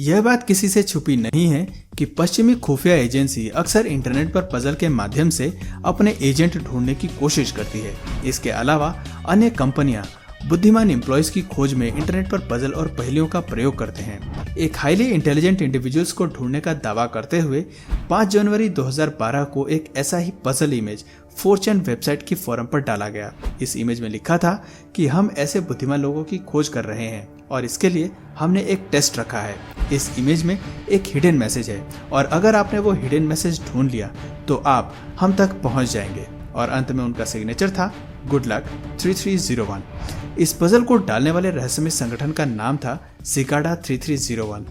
यह बात किसी से छुपी नहीं है कि पश्चिमी खुफिया एजेंसी अक्सर इंटरनेट पर पजल के माध्यम से अपने एजेंट ढूंढने की कोशिश करती है। इसके अलावा अन्य कंपनियां बुद्धिमान एम्प्लॉयज की खोज में इंटरनेट पर पजल और पहेलियों का प्रयोग करते हैं। एक हाईली इंटेलिजेंट इंडिविजुअल्स को ढूंढने का दावा करते हुए 5 जनवरी 2012 को एक ऐसा ही पजल इमेज 4chan वेबसाइट की फोरम पर डाला गया। इस इमेज में लिखा था कि हम ऐसे बुद्धिमान लोगों की खोज कर रहे हैं और इसके लिए हमने एक टेस्ट रखा है। इस इमेज में एक हिडन मैसेज है और अगर आपने वो हिडन मैसेज ढूंढ लिया तो आप हम तक पहुंच जाएंगे। और अंत में उनका सिग्नेचर था गुड लक 3301। इस पजल को डालने वाले रहस्यमय संगठन का नाम था सिकाडा 3301।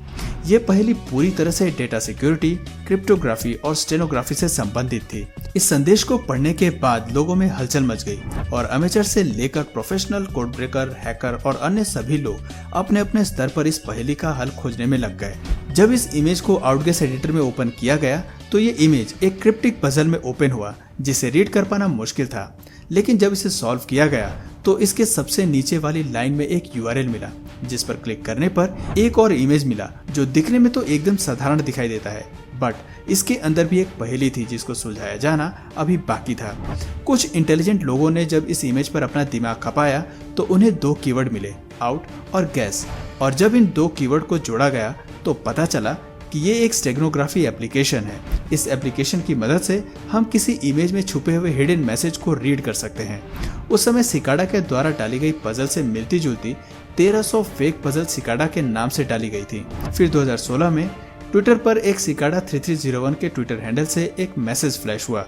ये पहली पूरी तरह से डेटा सिक्योरिटी, क्रिप्टोग्राफी और स्टेनोग्राफी से संबंधित थी। इस संदेश को पढ़ने के बाद लोगों में हलचल मच गई और अमेचर से लेकर प्रोफेशनल कोड ब्रेकर, हैकर और अन्य सभी लोग अपने अपने स्तर पर इस पहेली का हल खोजने में लग गए। जब इस इमेज को आउटगेस एडिटर में ओपन किया गया तो ये इमेज एक क्रिप्टिक पजल में ओपन हुआ जिसे रीड कर पाना मुश्किल था। लेकिन जब इसे सॉल्व किया गया तो इसके सबसे नीचे वाली लाइन में एक URL मिला जिस पर क्लिक करने पर एक और इमेज मिला जो दिखने में तो एकदम साधारण दिखाई देता है, बट इसके अंदर भी एक पहेली थी जिसको सुलझाया जाना अभी बाकी था। कुछ इंटेलिजेंट लोगों ने जब इस इमेज पर अपना दिमाग खपाया तो उन्हें 2 कीवर्ड मिले, आउट और गैस। और जब इन 2 कीवर्ड को जोड़ा गया तो पता चला कि ये एक स्टेगनोग्राफी एप्लीकेशन है। इस एप्लीकेशन की मदद से हम किसी इमेज में छुपे हुए हिडन मैसेज को रीड कर सकते हैं। उस समय सिकाडा के द्वारा डाली गई पजल से मिलती जुलती 1300 फेक पजल सिकाडा के नाम से डाली गई थी। फिर 2016 में ट्विटर पर एक सिकाडा 3301 के ट्विटर हैंडल से एक मैसेज फ्लैश हुआ,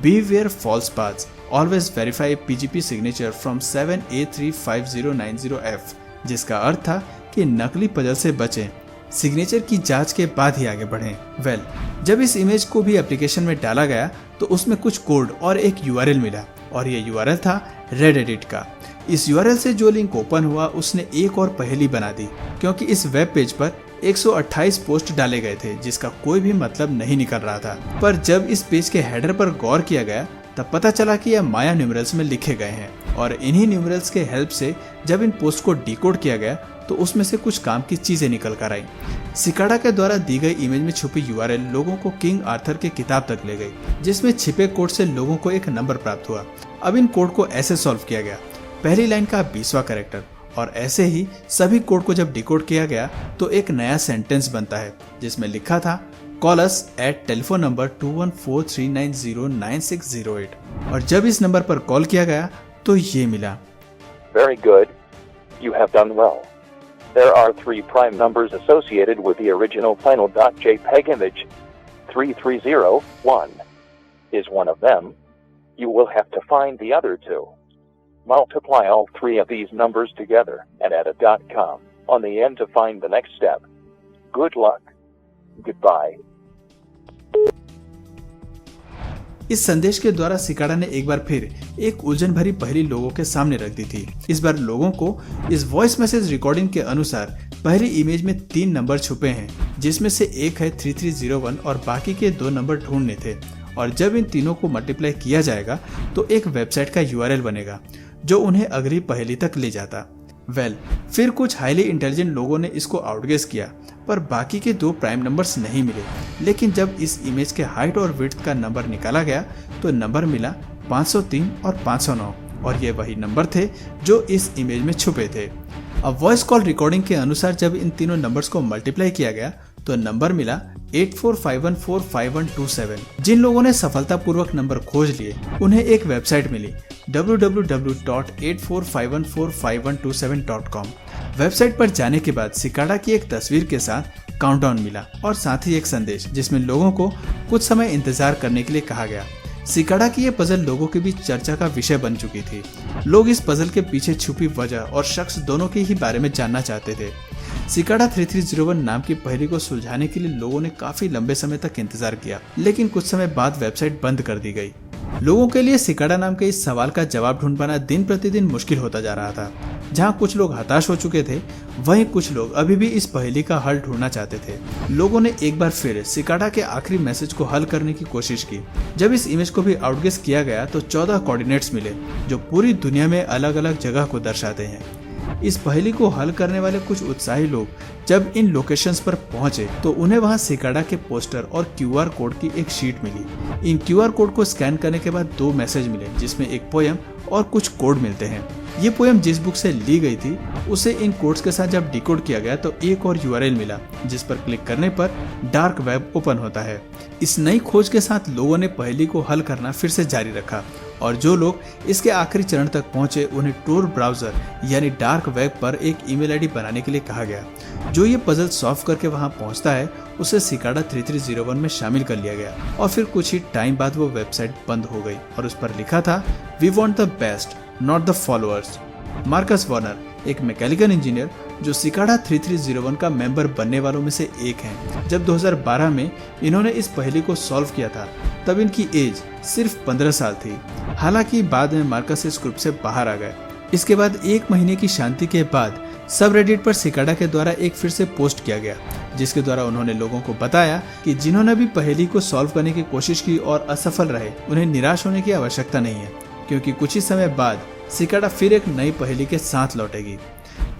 beware false paths, always verify PGP signature from 7A35090F, जिसका अर्थ था कि नकली पजल से बचें, सिग्नेचर की जांच के बाद ही आगे बढ़ें। जब इस इमेज को भी एप्लीकेशन में डाला गया तो उसमें कुछ कोड और एक URL मिला और ये URL था रेडिट का। इस URL से जो लिंक ओपन हुआ उसने एक और पहेली बना दी, क्योंकि इस वेब पेज पर 128 पोस्ट डाले गए थे जिसका कोई भी मतलब नहीं निकल रहा था। पर जब इस पेज के हेडर पर गौर किया गया तब पता चला कि यह माया न्यूमरल्स में लिखे गए हैं और इन्हीं न्यूमरल्स के हेल्प से जब इन पोस्ट को डिकोड किया गया तो उसमें से कुछ काम की चीजें निकल कर आई। सिकाडा के द्वारा दी गई इमेज में छुपी URL लोगों को किंग आर्थर के किताब तक ले गई, जिसमें छिपे कोड से लोगों को एक नंबर प्राप्त हुआ। अब इन कोड को ऐसे सॉल्व किया गया, पहली लाइन का 20वां कैरेक्टर, और ऐसे ही सभी कोड को जब डिकोड किया गया तो एक नया सेंटेंस बनता है जिसमें लिखा था call us at telephone number 2143909608। और जब इस नंबर पर कॉल किया गया तो ये मिला, Very good. You have done well. There are 3 prime numbers associated with the original final.jpg image. 3301 is one of them. You will have to find the other 2. Multiply all 3 of these numbers together and add a .com on the end to find the next step. Good luck. Goodbye. इस संदेश के द्वारा cicada ने एक बार फिर एक उलझन भरी पहेली लोगों के सामने रख दी थी। इस बार लोगों को इस वॉइस मैसेज रिकॉर्डिंग के अनुसार पहली इमेज में 3 नंबर छुपे हैं जिसमें से एक है 3301 और बाकी के 2 नंबर ढूंढने थे। और जब इन तीनों को मल्टीप्लाई किया जाएगा तो एक वेबसाइट का URL बनेगा जो उन्हें अगली पहेली तक ले जाता। फिर कुछ हाईली इंटेलिजेंट लोगों ने इसको आउटगेस किया पर बाकी के 2 प्राइम नंबर्स नहीं मिले। लेकिन जब इस इमेज के हाइट और विड्थ का नंबर निकाला गया तो नंबर मिला 503 और 509 और ये वही नंबर थे जो इस इमेज में छुपे थे। अब वॉइस कॉल रिकॉर्डिंग के अनुसार जब इन तीनों नंबर्स को मल्टीप्लाई किया गया तो नंबर मिला 84514527। जिन लोगों ने सफलतापूर्वक नंबर खोज लिए उन्हें एक वेबसाइट मिली www.84514527.com। वेबसाइट पर जाने के बाद सिकाडा की एक तस्वीर के साथ काउंटडाउन मिला और साथ ही एक संदेश जिसमें लोगों को कुछ समय इंतजार करने के लिए कहा गया। सिकाडा की ये पजल लोगों के बीच चर्चा का विषय बन चुकी थी। लोग इस पजल के पीछे छुपी वजह और शख्स दोनों के ही बारे में जानना चाहते थे। सिकाडा 3301 नाम की पहेली को सुलझाने के लिए लोगों ने काफी लंबे समय तक इंतजार किया, लेकिन कुछ समय बाद वेबसाइट बंद कर दी गई। लोगों के लिए सिकाडा नाम के इस सवाल का जवाब ढूंढ पाना दिन प्रतिदिन मुश्किल होता जा रहा था। जहां कुछ लोग हताश हो चुके थे वहीं कुछ लोग अभी भी इस पहेली का हल ढूंढना चाहते थे। लोगों ने एक बार फिर सिकाडा के आखिरी मैसेज को हल करने की कोशिश की। जब इस इमेज को भी आउटगेस किया गया तो 14 कोऑर्डिनेट्स मिले जो पूरी दुनिया में अलग अलग जगह को दर्शाते हैं। इस पहेली को हल करने वाले कुछ उत्साही लोग जब इन लोकेशंस पर पहुंचे तो उन्हें वहां सिकाडा के पोस्टर और क्यूआर कोड की एक शीट मिली। इन क्यूआर कोड को स्कैन करने के बाद 2 मैसेज मिले जिसमें एक पोयम और कुछ कोड मिलते हैं। ये पोयम जिस बुक से ली गई थी उसे इन कोड्स के साथ जब डिकोड किया गया तो एक और यूआरएल मिला जिस पर क्लिक करने पर डार्क वेब ओपन होता है। इस नई खोज के साथ लोगों ने पहेली को हल करना फिर से जारी रखा और जो लोग इसके आखिरी चरण तक पहुंचे उन्हें टोर ब्राउजर यानी डार्क वेब पर एक ईमेल आईडी बनाने के लिए कहा गया। जो ये पजल सॉल्व करके वहां पहुंचता है उसे सिकाडा 3301 में शामिल कर लिया गया और फिर कुछ ही टाइम बाद वो वेबसाइट बंद हो गई और उस पर लिखा था we want the best not the followers. Marcus Warner एक मैकेनिकल इंजीनियर जो सिकाडा 3301 का मेंबर बनने वालों में से एक हैं। जब 2012 में इन्होंने इस पहेली को सॉल्व किया था तब इनकी एज सिर्फ 15 साल थी। हालांकि बाद में मार्कस इस ग्रुप से बाहर आ गए। इसके बाद 1 महीने की शांति के बाद सब रेडिट पर सिकाडा के द्वारा एक फिर से पोस्ट किया गया जिसके द्वारा उन्होंने लोगों को बताया कि जिन्होंने भी पहेली को सॉल्व करने की कोशिश की और असफल रहे उन्हें निराश होने की आवश्यकता नहीं है क्योंकि कुछ ही समय बाद सिकाडा फिर एक नई पहेली के साथ लौटेगी।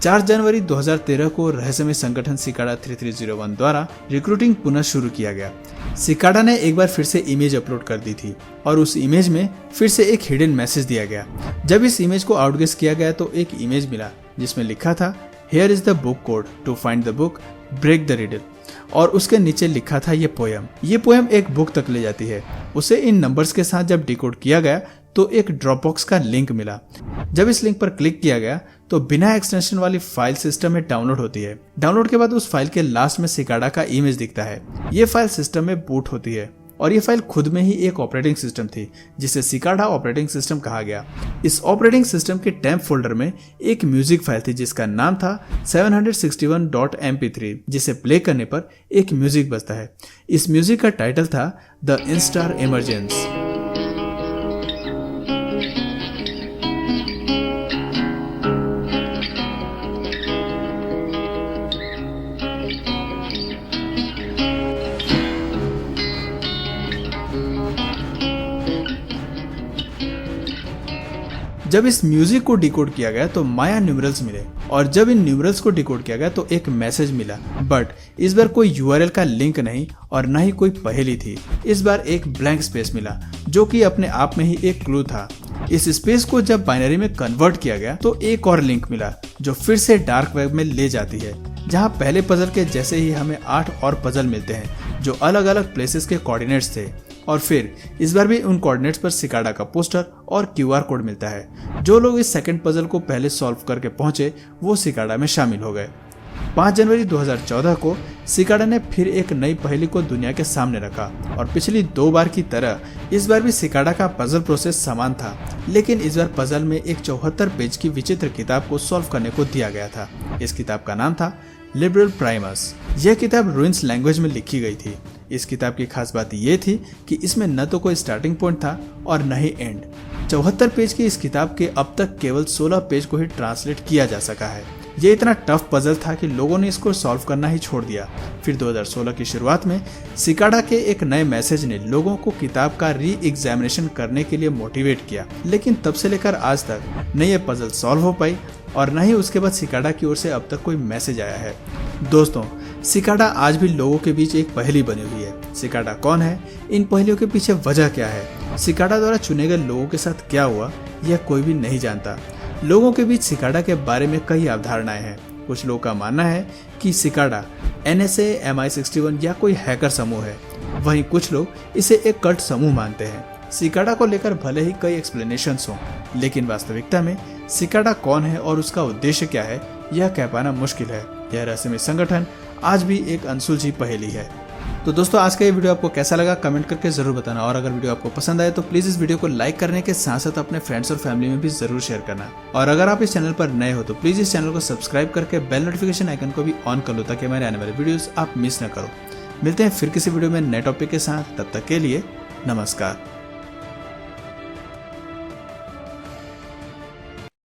4 जनवरी 2013 को रहस्यमय संगठन सिकाडा 3301 द्वारा रिक्रूटिंग पुनः शुरू किया गया। सिकाडा ने एक बार फिर से इमेज अपलोड कर दी थी और उस इमेज में फिर से एक हिडन मैसेज दिया गया। जब इस इमेज को आउटगेस किया गया तो एक इमेज मिला जिसमें लिखा था here is the book code to find the book break the riddle और उसके नीचे लिखा था ये पोयम एक बुक तक ले जाती है। उसे इन नंबर्स के साथ जब डिकोड किया गया तो एक ड्रॉपबॉक्स का लिंक मिला। जब इस लिंक पर क्लिक किया गया तो बिना एक्सटेंशन वाली फाइल सिस्टम में डाउनलोड होती है। डाउनलोड के बाद उस फाइल के लास्ट में सिकाडा का इमेज दिखता है। ये फाइल सिस्टम में बूट होती है और ये फाइल खुद में ही एक ऑपरेटिंग सिस्टम थी जिसे सिकाडा ऑपरेटिंग सिस्टम कहा गया। इस ऑपरेटिंग सिस्टम के टेम्प फोल्डर में एक म्यूजिक फाइल थी जिसका नाम था 761.mp3 जिसे प्ले करने पर एक म्यूजिक बजता है। इस म्यूजिक का टाइटल था द इंस्टार इमरजेंस। जब इस म्यूजिक को डिकोड किया गया तो माया न्यूमरल्स मिले और जब इन न्यूमरल्स को डिकोड किया गया तो एक मैसेज मिला बट इस बार कोई यूआरएल का लिंक नहीं और न ही कोई पहेली थी। इस बार एक ब्लैंक स्पेस मिला जो कि अपने आप में ही एक क्लू था। इस स्पेस को जब बाइनरी में कन्वर्ट किया गया तो एक और लिंक मिला जो फिर से डार्क वेब में ले जाती है जहां पहले पजल के जैसे ही हमें 8 और पजल मिलते हैं जो अलग अलग प्लेसेस के कोऑर्डिनेट्स थे और फिर इस बार भी उन कोऑर्डिनेट्स पर सिकाडा का पोस्टर और क्यूआर कोड मिलता है। जो लोग इस सेकंड पजल को पहले सॉल्व करके पहुंचे वो सिकाडा में शामिल हो गए। 5 जनवरी 2014 को सिकाडा ने फिर एक नई पहेली को दुनिया के सामने रखा और पिछली 2 बार की तरह इस बार भी सिकाडा का पजल प्रोसेस समान था लेकिन इस बार पजल में एक 74 पेज की विचित्र किताब को सॉल्व करने को दिया गया था। इस किताब का नाम था लिबरल प्राइमस। यह किताब रुइंस लैंग्वेज में लिखी गई थी। इस किताब की खास बात यह थी कि इसमें न तो कोई स्टार्टिंग पॉइंट था और न ही एंड। 74 पेज की इस किताब के अब तक केवल 16 पेज को ही ट्रांसलेट किया जा सका है। ये इतना टफ पजल था कि लोगों ने इसको सॉल्व करना ही छोड़ दिया। फिर 2016 की शुरुआत में सिकाडा के एक नए मैसेज ने लोगों को किताब का री एग्जामिनेशन करने के लिए मोटिवेट किया लेकिन तब से लेकर आज तक न ये पजल सॉल्व हो पाई और न ही उसके बाद सिकाडा की ओर से अब तक कोई मैसेज आया है। दोस्तों, सिकाडा आज भी लोगों के बीच एक पहेली बनी हुई है। सिकाडा कौन है, इन पहेलियों के पीछे वजह क्या है, सिकाडा द्वारा चुने गए लोगों के साथ क्या हुआ, यह कोई भी नहीं जानता। लोगों के बीच सिकाडा के बारे में कई अवधारणाएं हैं। कुछ लोगों का मानना है कि सिकाडा NSA, MI61 या कोई हैकर समूह है। वहीं कुछ लोग इसे एक कल्ट समूह मानते हैं। सिकाडा को लेकर भले ही कई एक्सप्लेनेशंस हों लेकिन वास्तविकता में सिकाडा कौन है और उसका उद्देश्य क्या है यह कह पाना मुश्किल है। यह रहस्यमय संगठन आज भी एक अनसुलझी पहेली है। तो दोस्तों, आज का ये वीडियो आपको कैसा लगा कमेंट करके जरूर बताना और अगर वीडियो आपको पसंद आए तो प्लीज इस वीडियो को लाइक करने के साथ साथ अपने फ्रेंड्स और फैमिली में भी जरूर शेयर करना। और अगर आप इस चैनल पर नए हो तो प्लीज इस चैनल को सब्सक्राइब करके बेल नोटिफिकेशन आइकन को भी ऑन कर लो ताकि हमारे आने वाले वीडियोस आप मिस न करो। मिलते हैं फिर किसी वीडियो में नए टॉपिक के साथ, तब तक के लिए नमस्कार।